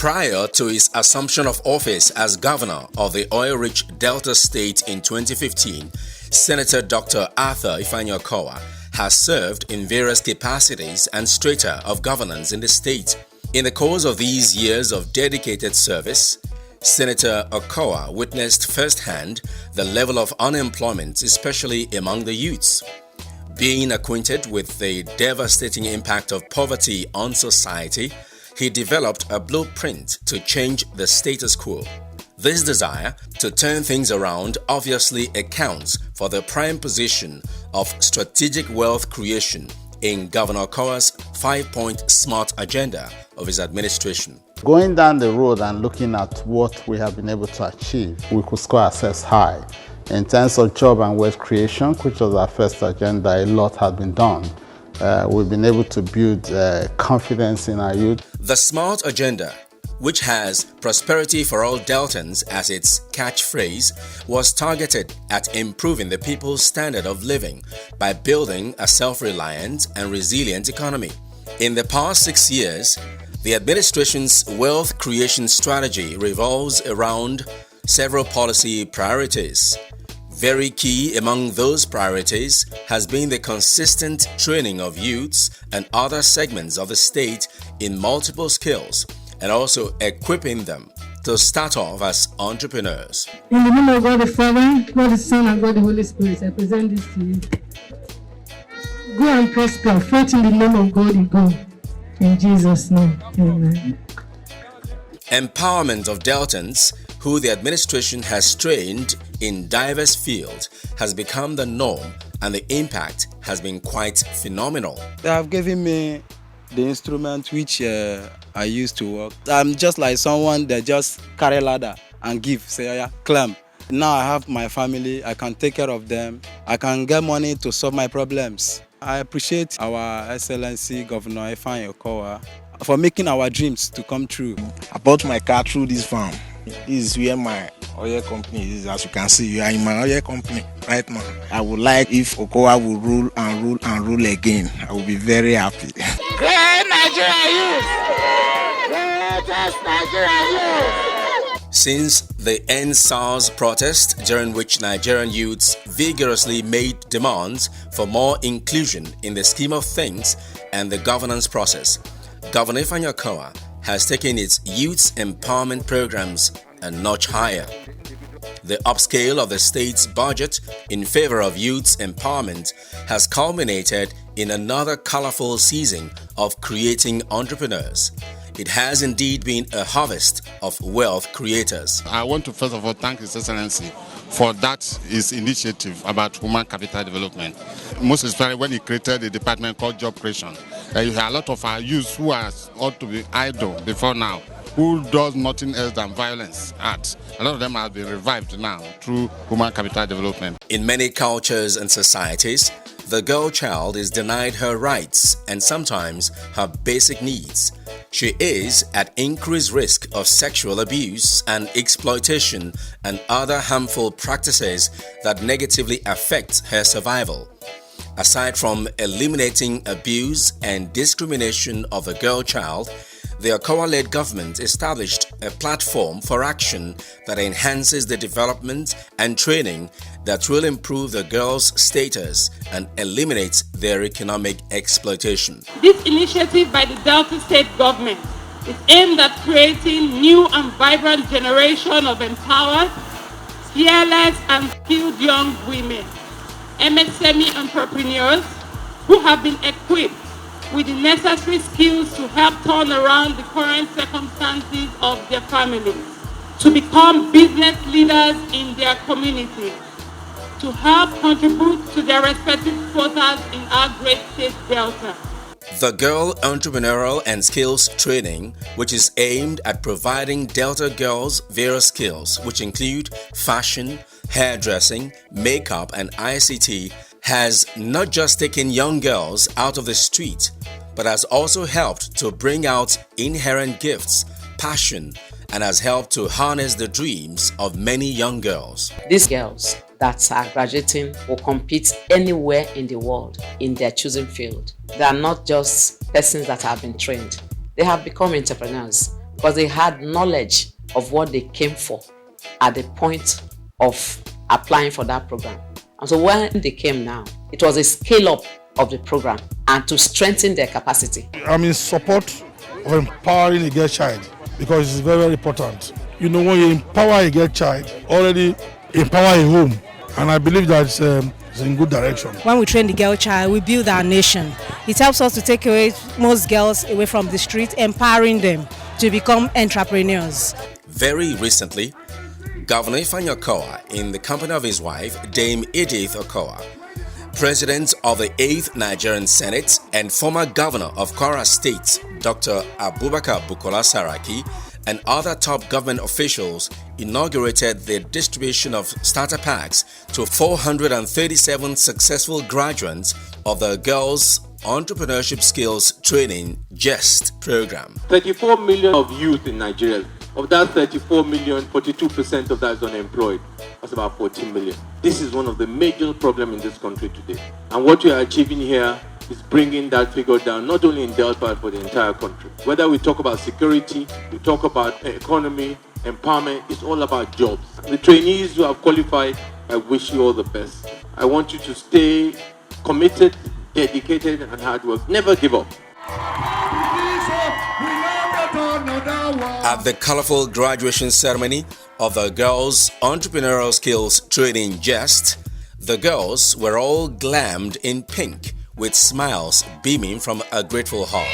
Prior to his assumption of office as governor of the oil-rich Delta State in 2015, Senator Dr. Arthur Ifeanyi OKOWA has served in various capacities and strata of governance in the state. In the course of these years of dedicated service, Senator OKOWA witnessed firsthand the level of unemployment, especially among the youths. Being acquainted with the devastating impact of poverty on society, he developed a blueprint to change the status quo. This desire to turn things around obviously accounts for the prime position of strategic wealth creation in Governor OKOWA's 5-point SMART agenda of his administration. Going down the road and looking at what we have been able to achieve, we could score ourselves high. In terms of job and wealth creation, which was our first agenda, a lot has been done. We've been able to build confidence in our youth. The SMART agenda, which has prosperity for all Deltans as its catchphrase, was targeted at improving the people's standard of living by building a self-reliant and resilient economy. In the past 6 years, the administration's wealth creation strategy revolves around several policy priorities. Very key among those priorities has been the consistent training of youths and other segments of the state in multiple skills, and also equipping them to start off as entrepreneurs. In the name of God the Father, God the Son, and God the Holy Spirit, I present this to you. Go and prosper. Faith in the name of God you go. In Jesus' name, amen. Empowerment of Deltans, who the administration has trained in diverse fields, has become the norm, and the impact has been quite phenomenal. They have given me the instrument which I used to work. I'm just like someone that just carry ladder and give, say, oh yeah, climb. Now I have my family, I can take care of them, I can get money to solve my problems. I appreciate our Excellency Governor Ifeanyi OKOWA for making our dreams to come true. I bought my car through this farm. This is where my oil company is. As you can see, you are in my oil company right now. I would like if OKOWA will rule and rule and rule again. I will be very happy. Great Nigeria youth! Greatest Nigeria youth! Since the End SARS protest, during which Nigerian youths vigorously made demands for more inclusion in the scheme of things and the governance process, Governor Ifeanyi OKOWA has taken its youth empowerment programs a notch higher. The upscale of the state's budget in favor of youth empowerment has culminated in another colorful season of creating entrepreneurs. It has indeed been a harvest of wealth creators. I want to first of all thank His Excellency for his initiative about human capital development. Most especially when he created a department called Job Creation. You have a lot of our youth who ought to be idle before now, who does nothing else than violence acts. A lot of them have been revived now through human capital development. In many cultures and societies, the girl child is denied her rights and sometimes her basic needs. She is at increased risk of sexual abuse and exploitation and other harmful practices that negatively affect her survival. Aside from eliminating abuse and discrimination of the girl child, the OKOWA-led government established a platform for action that enhances the development and training that will improve the girls' status and eliminate their economic exploitation. This initiative by the Delta State government is aimed at creating new and vibrant generation of empowered, fearless and skilled young women, MSME entrepreneurs who have been equipped with the necessary skills to help turn around the current circumstances of their families, to become business leaders in their community, to help contribute to their respective quotas in our great state Delta. The Girl Entrepreneurial and Skills Training, which is aimed at providing Delta girls various skills, which include fashion, hairdressing, makeup, and ICT, has not just taken young girls out of the street, but has also helped to bring out inherent gifts, passion, and has helped to harness the dreams of many young girls. These girls that are graduating will compete anywhere in the world in their chosen field. They are not just persons that have been trained. They have become entrepreneurs because they had knowledge of what they came for at the point of applying for that program. And so when they came now, it was a scale up of the program and to strengthen their capacity. I'm in support of empowering a girl child because it's very, very important. You know, when you empower a girl child, already empower a home. And I believe that it's in good direction. When we train the girl child, we build our nation. It helps us to take away most girls away from the street, empowering them to become entrepreneurs. Very recently, Governor Ifeanyi OKOWA, in the company of his wife, Dame Edith OKOWA, President of the 8th Nigerian Senate and former Governor of Kwara State, Dr. Abubakar Bukola Saraki, and other top government officials inaugurated the distribution of starter packs to 437 successful graduates of the Girls Entrepreneurship Skills Training GEST program. 34 million of youth in Nigeria. Of that 34 million, 42% of that is unemployed. That's about 14 million. This is one of the major problems in this country today. And what we are achieving here is bringing that figure down, not only in Delta, but for the entire country. Whether we talk about security, we talk about economy, empowerment, it's all about jobs. The trainees who have qualified, I wish you all the best. I want you to stay committed, dedicated, and hard work. Never give up. At the colorful graduation ceremony of the Girls Entrepreneurial Skills Training GEST, the girls were all glammed in pink with smiles beaming from a grateful heart.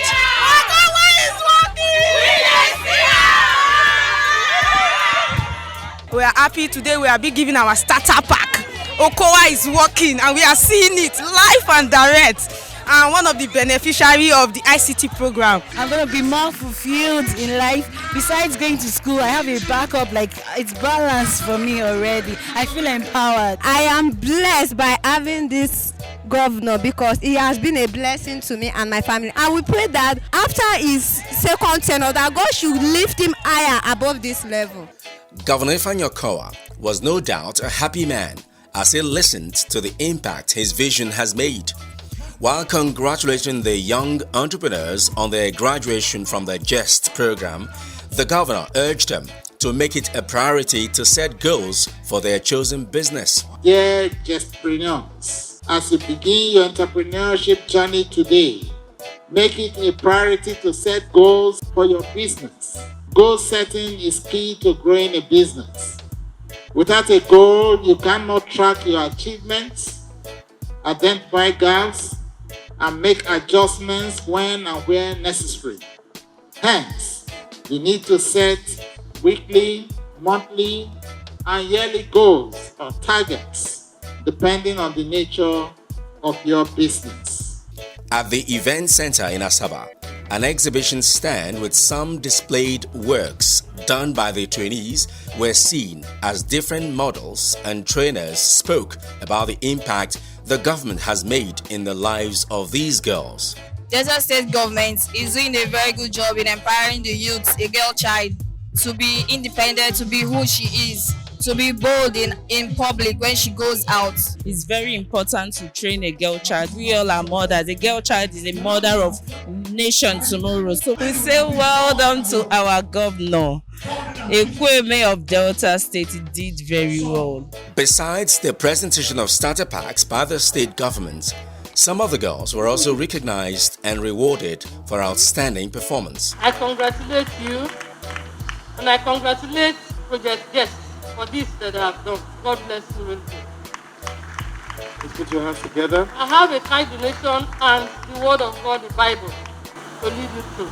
We are happy today. We are giving our starter pack. OKOWA is working and we are seeing it live and direct. I'm one of the beneficiaries of the ICT program. I'm going to be more fulfilled in life. Besides going to school, I have a backup, like it's balanced for me already. I feel empowered. I am blessed by having this governor because he has been a blessing to me and my family. And we pray that after his second tenure, that God should lift him higher above this level. Governor Ifeanyi OKOWA was no doubt a happy man as he listened to the impact his vision has made. While congratulating the young entrepreneurs on their graduation from the GEST program, the governor urged them to make it a priority to set goals for their chosen business. Dear GESTpreneurs, as you begin your entrepreneurship journey today, make it a priority to set goals for your business. Goal setting is key to growing a business. Without a goal, you cannot track your achievements, identify gaps, and make adjustments when and where necessary. Hence, you need to set weekly, monthly, and yearly goals or targets depending on the nature of your business. At the event center in Asaba, an exhibition stand with some displayed works done by the trainees were seen as different models, and trainers spoke about the impact the government has made in the lives of these girls. Delta State government is doing a very good job in empowering the youth, a girl child, to be independent, to be who she is, to be bold in public when she goes out. It's very important to train a girl child. We all are mothers. A girl child is a mother of nation tomorrow. So we say well done to our governor. OKOWA of Delta State did very well. Besides the presentation of starter packs by the state government, some of the girls were also recognized and rewarded for outstanding performance. I congratulate you and I congratulate Project GEST for this that I have done. God bless you. Let's put your hands together. I have a kind donation and the word of God, the Bible, to lead you through.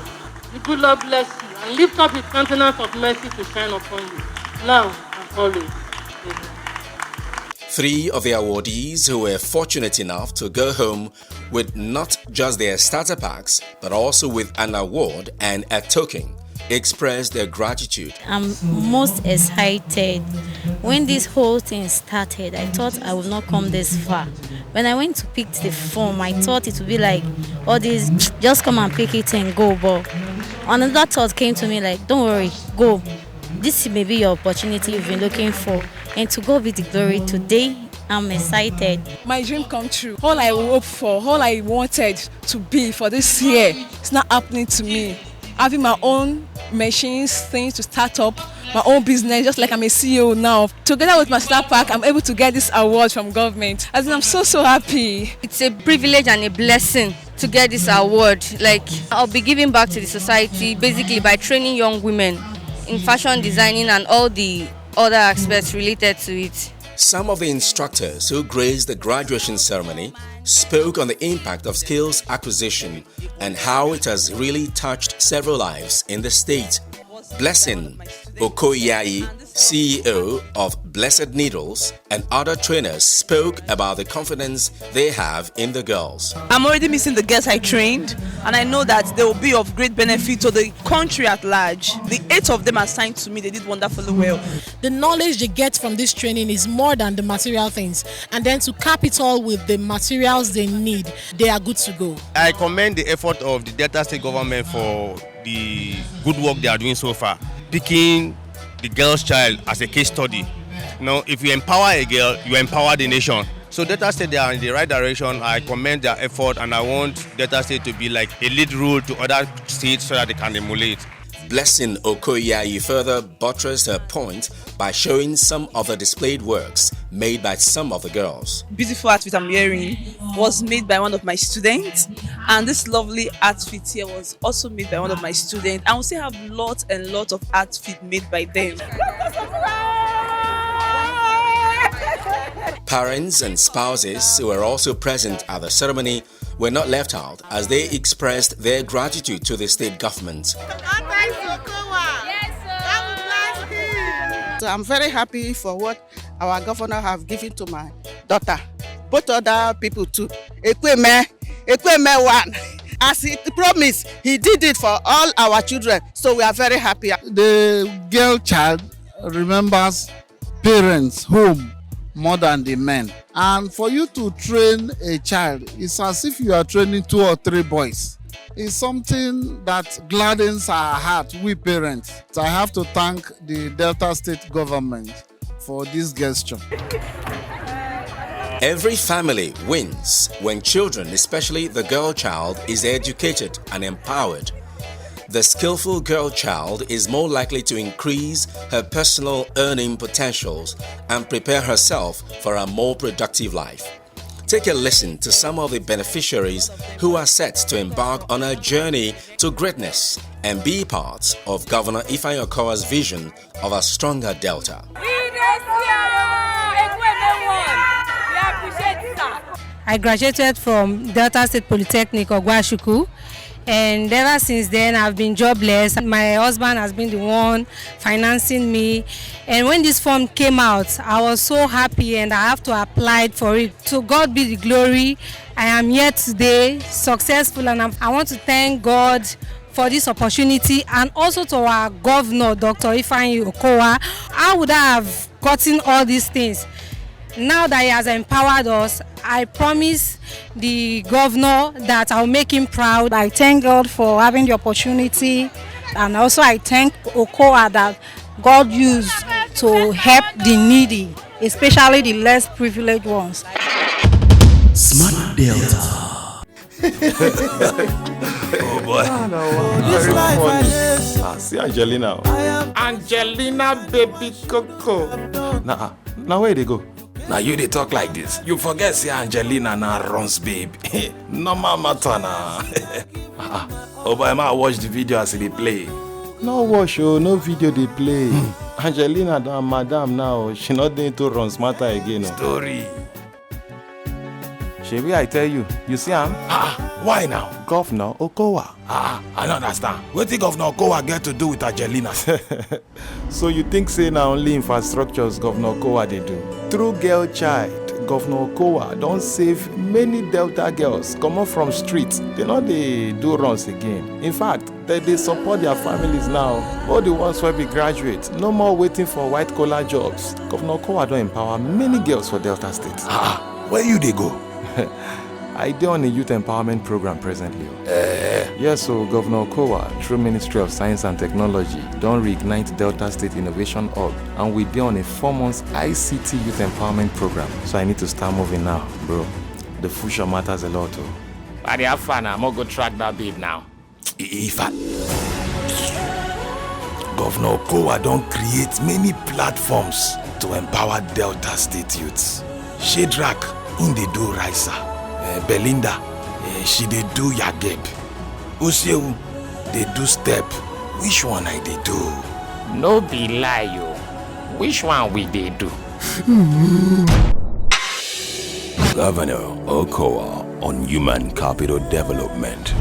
The good Lord bless you and lift up his countenance of mercy to shine upon you, now and always. Amen. 3 of the awardees who were fortunate enough to go home with not just their starter packs, but also with an award and a token, expressed their gratitude. I'm most excited. When this whole thing started, I thought I would not come this far. When I went to pick the form, I thought it would be like all these, just come and pick it and go. But another thought came to me like, don't worry, go. This may be your opportunity you've been looking for. And to God be the glory. Today, I'm excited. My dream come true. All I hope for, all I wanted to be for this year, it's not happening to me. having my own machines, things to start up, my own business, just like I'm a CEO now. Together with my startup pack, I'm able to get this award from government. As in, I'm so happy. It's a privilege and a blessing to get this award. Like, I'll be giving back to the society basically by training young women in fashion designing and all the other aspects related to it. Some of the instructors who graced the graduation ceremony spoke on the impact of skills acquisition and how it has really touched several lives in the state. Blessing OKOWA, CEO of Blessed Needles, and other trainers spoke about the confidence they have in the girls. I'm already missing the girls I trained, and I know that they will be of great benefit to the country at large. The 8 of them assigned to me, they did wonderfully well. The knowledge they get from this training is more than the material things, and then to cap it all with the materials they need, they are good to go. I commend the effort of the Delta State government for the good work they are doing so far. Picking the girl's child as a case study. You know, if you empower a girl, you empower the nation. So Delta State, they are in the right direction. I commend their effort, and I want Delta State to be like a lead role to other states so that they can emulate. Blessing OKOWA further buttressed her point by showing some of the displayed works made by some of the girls. Beautiful outfit I'm wearing was made by one of my students, and this lovely outfit here was also made by one of my students. And we still have lots and lots of outfits made by them. Parents and spouses who were also present at the ceremony were not left out as they expressed their gratitude to the state government. So I'm very happy for what our governor have given to my daughter. Both other people too. Ekweme one. As he promised, he did it for all our children. So we are very happy. The girl child remembers parents, home, more than the men. And for you to train a child, it's as if you are training 2 or 3 boys. It's something that gladdens our heart, we parents. So I have to thank the Delta State government for this gesture. Every family wins when children, especially the girl child, is educated and empowered. The skillful girl child is more likely to increase her personal earning potentials and prepare herself for a more productive life. Take a listen to some of the beneficiaries who are set to embark on a journey to greatness and be part of Governor Ifeanyi Okowa's vision of a stronger Delta. I graduated from Delta State Polytechnic, Ogwashuku. And ever since then, I've been jobless. My husband has been the one financing me. And when this form came out, I was so happy and I have to apply for it. To God be the glory. I am here today, successful, and I want to thank God for this opportunity, and also to our governor, Dr. Ifeanyi Okowa. How would I have gotten all these things? Now that he has empowered us, I promise the governor that I'll make him proud. I thank God for having the opportunity, and also I thank OKOWA that God used to help the needy, especially the less privileged ones. Smart Delta. Oh boy. Very funny. See Angelina. Angelina baby Coco. Now where they go? Now you they talk like this. You forget see Angelina now runs babe. Normal matter now. Oh boy, I watch the video as they play. No watch, no video they play. Angelina madam now, she not going to run smarter again. Story. Shebi, I tell you, you see him? Why now? Governor OKOWA. I don't understand. What did Governor OKOWA get to do with Angelina? So you think say now only infrastructures Governor OKOWA they do? Through girl child, Governor OKOWA don't save many Delta girls come up from streets. They know they do runs again. In fact, they support their families now. All the ones who be graduates, no more waiting for white collar jobs. Governor OKOWA don't empower many girls for Delta State. Where you they go? I do on a youth empowerment program presently. Yes, so Governor OKOWA, through Ministry of Science and Technology, don't reignite Delta State Innovation Hub, and we be on a 4-month ICT youth empowerment program. So I need to start moving now, bro. The future matters a lot, too. I have fun. I'm gonna go track that babe now. If I... Governor OKOWA don't create many platforms to empower Delta State youths. Shadrach, in they do Raisa. Belinda, she they do Yageb. Usewu, they do Step. Which one I they do? No be lie yo. Which one we dey do? Governor OKOWA on human capital development.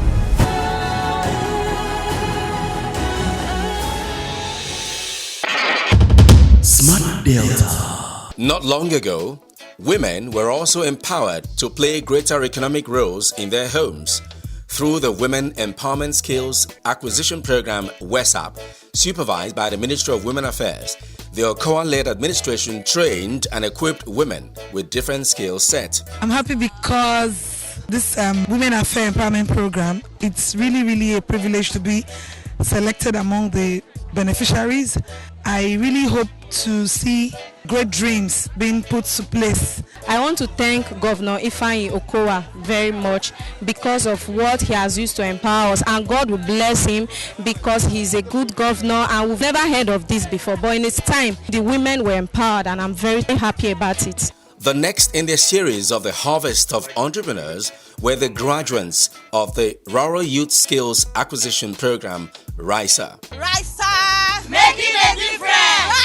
Smart Delta. Not long ago, women were also empowered to play greater economic roles in their homes through the Women Empowerment Skills Acquisition Program WESAP, supervised by the Ministry of Women Affairs. The OKOWA-led administration trained and equipped women with different skill sets. I'm happy because this Women Affairs Empowerment Program, it's really a privilege to be selected among the beneficiaries. I really hope to see great dreams being put to place. I want to thank Governor Ifeanyi Okowa very much because of what he has used to empower us, and God will bless him because he's a good governor, and we've never heard of this before, but in its time the women were empowered and I'm very happy about it. The next in the series of the Harvest of Entrepreneurs were the graduates of the Rural Youth Skills Acquisition Program, RISA. RISA, making a difference.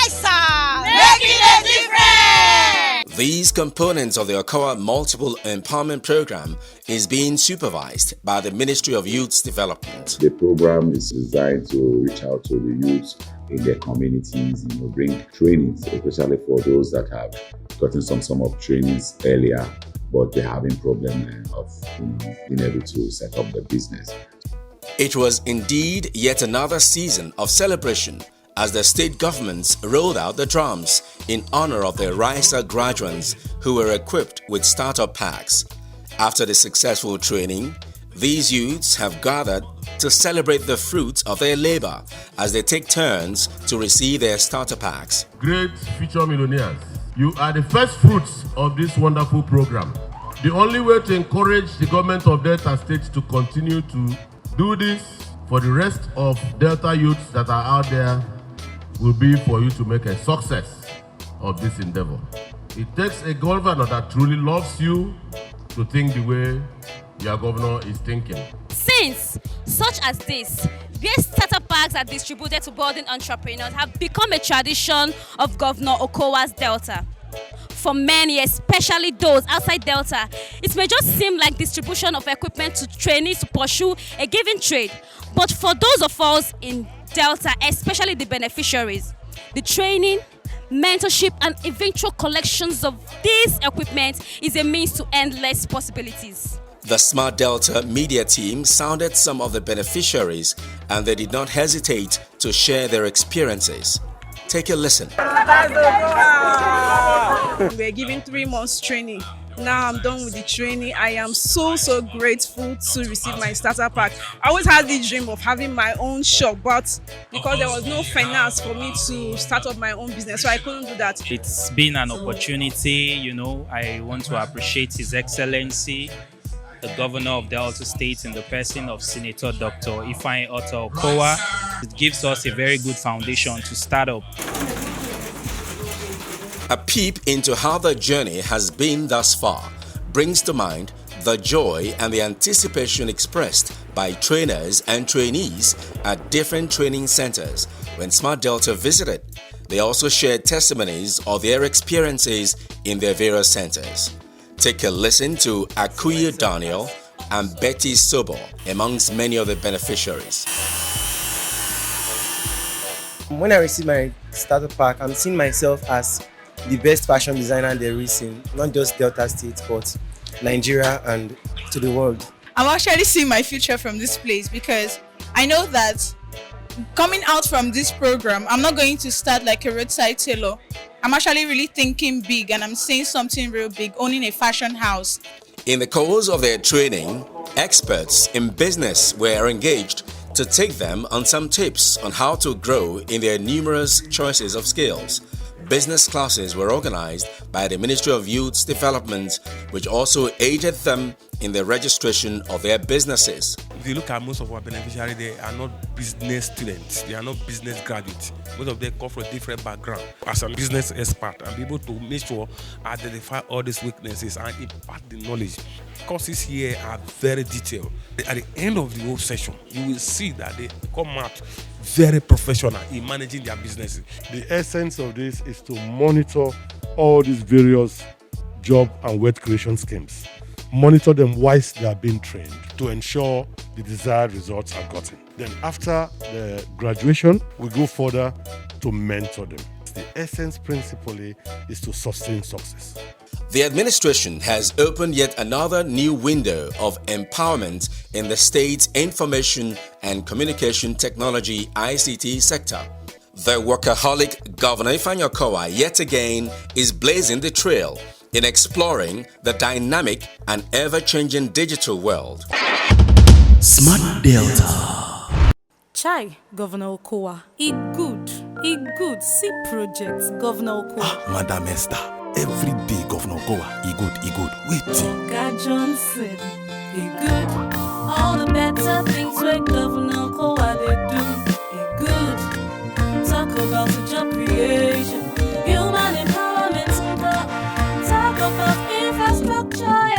RISA, making a difference. These components of the OKOWA Multiple Empowerment Program is being supervised by the Ministry of Youth Development. The program is designed to reach out to the youth in their communities, bring trainings, especially for those that have gotten some sort of trainings earlier, but they're having problem of being able to set up their business. It was indeed yet another season of celebration as the state governments rolled out the drums in honor of the RISA graduates who were equipped with startup packs. After the successful training, these youths have gathered to celebrate the fruits of their labor as they take turns to receive their starter packs. Great future millionaires, you are the first fruits of this wonderful program. The only way to encourage the government of Delta State to continue to do this for the rest of Delta youths that are out there will be for you to make a success of this endeavor. It takes a governor that truly loves you to think the way your governor is thinking. Since, such as this, where starter packs are distributed to budding entrepreneurs have become a tradition of Governor OKOWA's Delta. For many, especially those outside Delta, it may just seem like distribution of equipment to trainees to pursue a given trade. But for those of us in Delta, especially the beneficiaries, the training, mentorship and eventual collections of this equipment is a means to endless possibilities. The Smart Delta media team sounded some of the beneficiaries and they did not hesitate to share their experiences. Take a listen. We're given 3 months training. Now I'm done with the training. I am so grateful to receive my starter pack. I always had the dream of having my own shop, but because there was no finance for me to start up my own business, so I couldn't do that. It's been an opportunity, I want to appreciate His Excellency, the Governor of Delta State, in the person of Senator Dr. Ifeanyi Okowa. It gives us a very good foundation to start up. A peep into how the journey has been thus far brings to mind the joy and the anticipation expressed by trainers and trainees at different training centers when Smart Delta visited. They also shared testimonies of their experiences in their various centers. Take a listen to Akuyi Daniel and Betty Sobo amongst many of the beneficiaries. When I receive my starter pack, I'm seeing myself as the best fashion designer there is in not just Delta State but Nigeria and to the world. I'm actually seeing my future from this place because I know that coming out from this program, I'm not going to start like a roadside tailor. I'm actually really thinking big and I'm saying something real big, owning a fashion house. In the course of their training, experts in business were engaged to take them on some tips on how to grow in their numerous choices of skills. Business classes were organized by the Ministry of Youth Development, which also aided them in the registration of their businesses. If you look at most of our beneficiaries, they are not business students. They are not business graduates. Most of them come from a different background. As a business expert, I'm able to make sure I identify all these weaknesses and impart the knowledge. Courses here are very detailed. At the end of the whole session, you will see that they come out very professional in managing their businesses. The essence of this is to monitor all these various job and wealth creation schemes. Monitor them whilst they are being trained to ensure the desired results are gotten. Then after the graduation, we go further to mentor them. The essence principally is to sustain success. The administration has opened yet another new window of empowerment in the state's information and communication technology ICT sector. The workaholic Governor Ifeanyi OKOWA yet again is blazing the trail in exploring the dynamic and ever-changing digital world. Smart Delta. Chai, Governor OKOWA. good. See projects, Governor OKOWA. Madam Esther, every day Governor OKOWA, he good. Wait. God Johnson, good. All the better things where Governor OKOWA they do, good. Talk about the job creation, human empowerment, talk about infrastructure,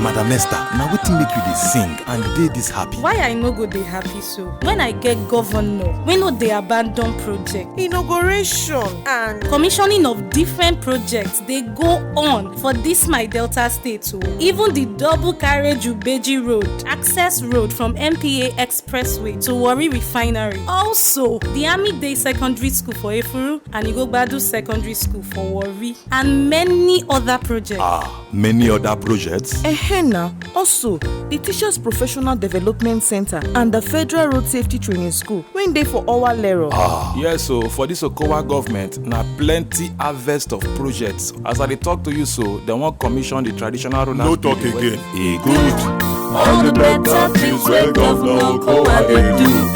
Madam Esther, now wetin make you dey sing and dey this happy? Why I no go dey happy so? When I get governor, we no dey abandon project. Inauguration and commissioning of different projects they go on for this my Delta state too. Even the double carriage Ubeji Road, access road from MPA Expressway to Warri Refinery. Also, the Army Day Secondary School for Efuru and Igogbadu Secondary School for Warri and many other projects. Many other projects? Now, also, the Teachers Professional Development Center and the Federal Road Safety Training School when they for our lero. Yes, so for this OKOWA government, now plenty harvest of projects. As I talk to you, so they won't commission the traditional road. No talk again. Good. All the better things where Governor OKOWA they do.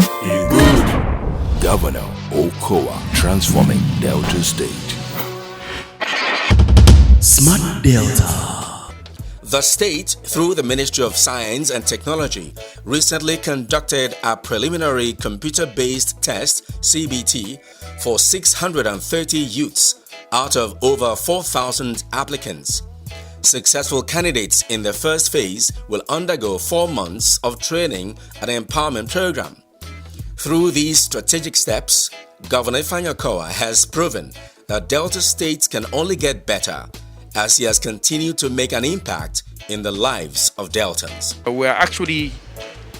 Good. Governor OKOWA, transforming Delta State. Smart Delta. The state, through the Ministry of Science and Technology, recently conducted a preliminary computer-based test, CBT, for 630 youths out of over 4,000 applicants. Successful candidates in the first phase will undergo 4 months of training at the empowerment program. Through these strategic steps, Governor Ifeanyi OKOWA has proven that Delta State can only get better as he has continued to make an impact in the lives of Deltans. We're actually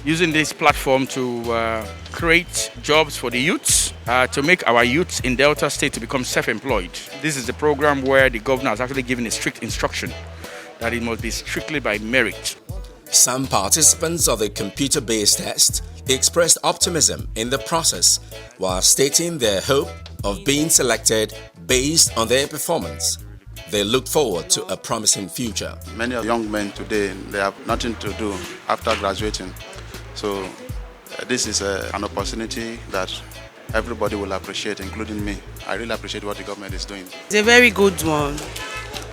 using this platform to create jobs for the youths, to make our youths in Delta State to become self-employed. This is the program where the governor has actually given a strict instruction that it must be strictly by merit. Some participants of the computer-based test expressed optimism in the process while stating their hope of being selected based on their performance. They look forward to a promising future. Many young men today, they have nothing to do after graduating. So this is an opportunity that everybody will appreciate, including me. I really appreciate what the government is doing. It's a very good one.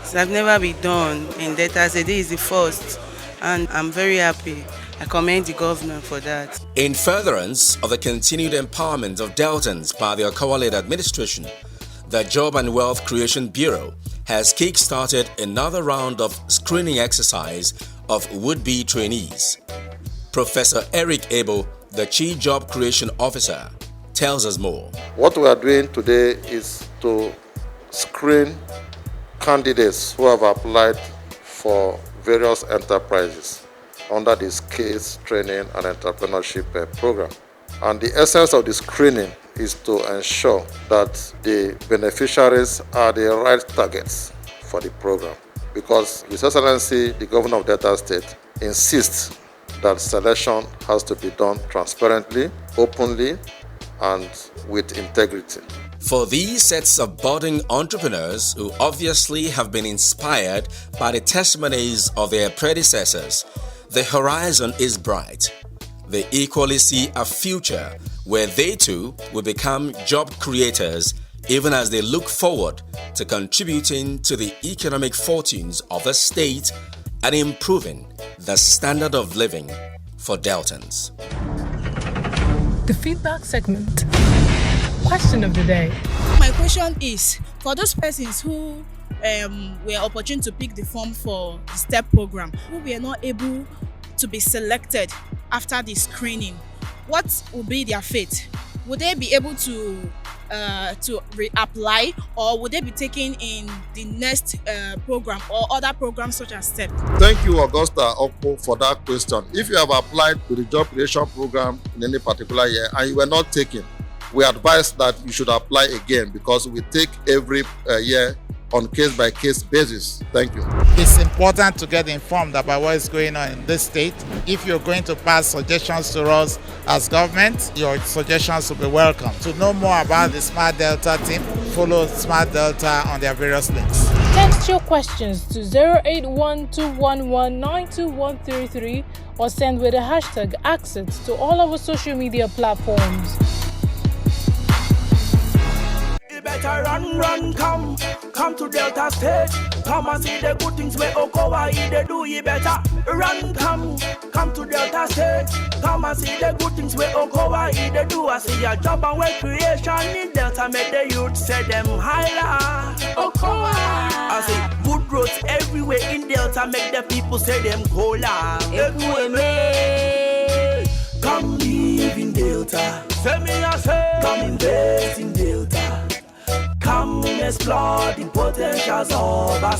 It's never been done in Delta State. This is the first, and I'm very happy. I commend the governor for that. In furtherance of the continued empowerment of Deltans by the OKOWA-led administration, the Job and Wealth Creation Bureau has kick-started another round of screening exercise of would-be trainees. Professor Eric Abel, the Chief Job Creation Officer, tells us more. What we are doing today is to screen candidates who have applied for various enterprises under the Skills Training and Entrepreneurship program. And the essence of the screening is to ensure that the beneficiaries are the right targets for the program. Because His Excellency, the Governor of Delta State, insists that selection has to be done transparently, openly, and with integrity. For these sets of budding entrepreneurs who obviously have been inspired by the testimonies of their predecessors, the horizon is bright. They equally see a future where they too will become job creators, even as they look forward to contributing to the economic fortunes of the state and improving the standard of living for Deltans. The feedback segment. Question of the day. My question is, for those persons who were opportune to pick the form for the STEP program, who were not able to be selected after the screening, what will be their fate? Would they be able to reapply, or would they be taken in the next program or other programs such as STEP? Thank you, Augusta Okpo, for that question. If you have applied to the job creation program in any particular year and you were not taken, we advise that you should apply again, because we take every year on case-by-case basis. Thank you. It's important to get informed about what is going on in this state. If you're going to pass suggestions to us as government, your suggestions will be welcome. To know more about the Smart Delta team, follow Smart Delta on their various links. Text your questions to 08121192133 or send with the hashtag access to all our social media platforms. You better run, come to Delta State. Come and see the good things where OKOWA they do. You better run, come to Delta State. Come and see the good things where OKOWA they do. I see your job and work creation in Delta, make the youth say them higher. OKOWA. I see good roads everywhere in Delta, make the people say them cola. Everywhere, come live in Delta. Say me I say, come invest in Delta. Come explore the potentials of us.